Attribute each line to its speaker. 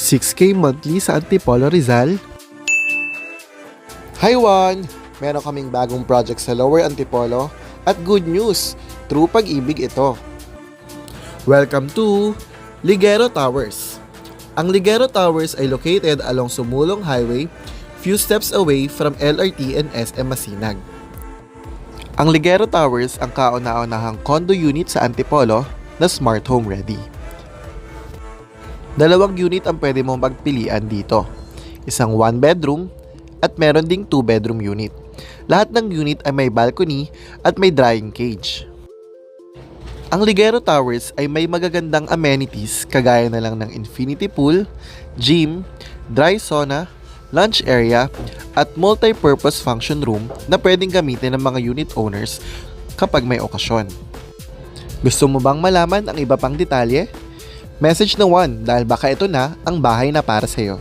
Speaker 1: 6K monthly sa Antipolo, Rizal. Hi Juan! Meron kaming bagong project sa Lower Antipolo at good news, true pag-ibig ito. Welcome to Ligero Towers. Ang Ligero Towers ay located along Sumulong Highway, few steps away from LRT and SM Masinag. Ang Ligero Towers ang kauna-unahang condo unit sa Antipolo na smart home ready. 2 unit ang pwede mong magpilian dito. Isang 1 bedroom at meron ding 2 bedroom unit. Lahat ng unit ay may balcony at may drying cage. Ang Ligero Towers ay may magagandang amenities kagaya na lang ng infinity pool, gym, dry sauna, lunch area, at multi-purpose function room na pwedeng gamitin ng mga unit owners kapag may okasyon. Gusto mo bang malaman ang iba pang detalye? Message na Juan dahil baka ito na ang bahay na para sa'yo.